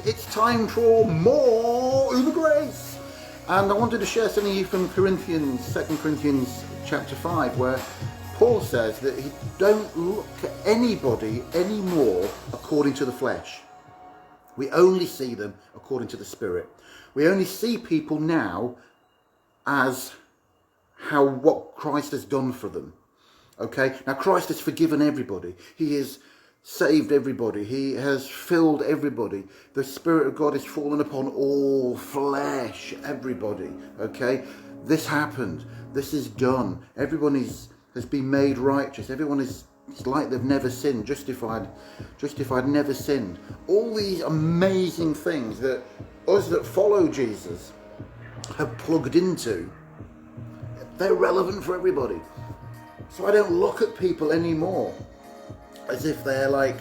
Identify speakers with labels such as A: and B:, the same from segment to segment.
A: it's time for more Uber Grace. And I wanted to share something with you from Corinthians, 2 Corinthians chapter 5, where Paul says that he don't look at anybody anymore according to the flesh. We only see them according to the Spirit. We only see people now as what Christ has done for them. Okay? Now Christ has forgiven everybody. He has saved everybody. He has filled everybody. The Spirit of God has fallen upon all flesh, everybody. Okay? This happened. This is done. Everyone has been made righteous. Everyone is like they've never sinned, justified, never sinned. All these amazing things that us that follow Jesus have plugged into, they're relevant for everybody. So I don't look at people anymore as if they're like,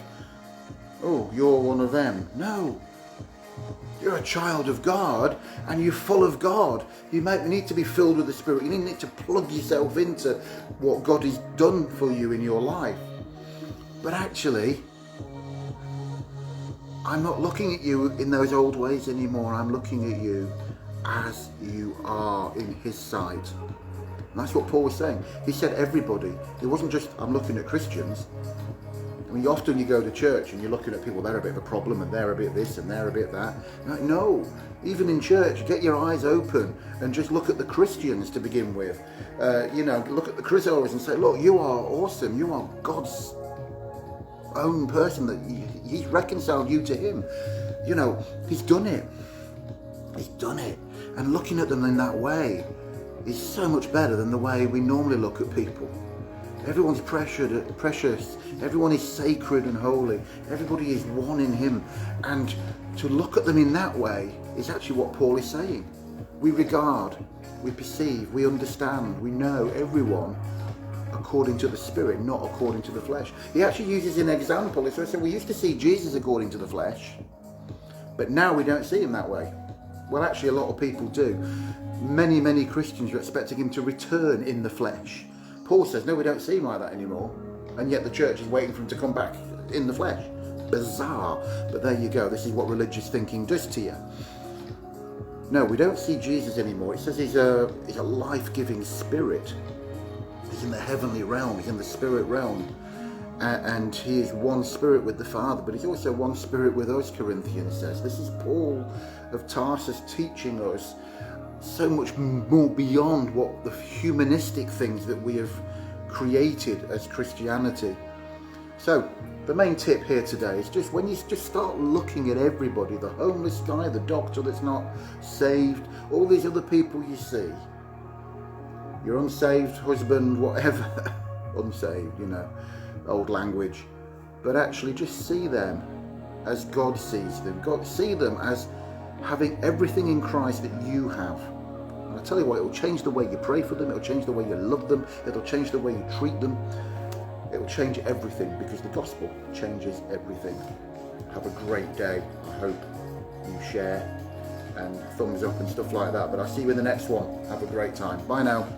A: oh, you're one of them. No. You're a child of God and you're full of God. You need to be filled with the Spirit. You need to plug yourself into what God has done for you in your life. But actually, I'm not looking at you in those old ways anymore. I'm looking at you as you are in His sight. And that's what Paul was saying. He said everybody. It wasn't just, I'm looking at Christians. I mean, often you go to church and you're looking at people, they're a bit of a problem and they're a bit this and they're a bit that. Like, no, even in church, get your eyes open and just look at the Christians to begin with. Look at the Chrisos and say, look, you are awesome. You are God's own person, that He's reconciled you to Him. You know, He's done it. He's done it. And looking at them in that way is so much better than the way we normally look at people. Everyone's precious. Everyone is sacred and holy. Everybody is one in Him. And to look at them in that way is actually what Paul is saying. We regard, we perceive, we understand, we know everyone according to the Spirit, not according to the flesh. He actually uses an example. So we used to see Jesus according to the flesh, but now we don't see Him that way. Well, actually, a lot of people do. Many, many Christians are expecting Him to return in the flesh. Paul says, no, we don't see Him like that anymore. And yet the church is waiting for Him to come back in the flesh. Bizarre. But there you go. This is what religious thinking does to you. No, we don't see Jesus anymore. It says He's a life-giving Spirit. He's in the heavenly realm. He's in the spirit realm. And He is one Spirit with the Father. But He's also one Spirit with us, Corinthians says. This is Paul of Tarsus teaching us so much more beyond what the humanistic things that we have created as Christianity. So the main tip here today is just when you just start looking at everybody, the homeless guy, the doctor that's not saved, all these other people you see, your unsaved husband, whatever, unsaved, old language, but actually just see them as God sees them. God see them as having everything in Christ that you have. And I tell you what, it will change the way you pray for them, it will change the way you love them, it will change the way you treat them, it will change everything, because the gospel changes everything. Have a great day. I hope you share and thumbs up and stuff like that, but I'll see you in the next one. Have a great time. Bye now.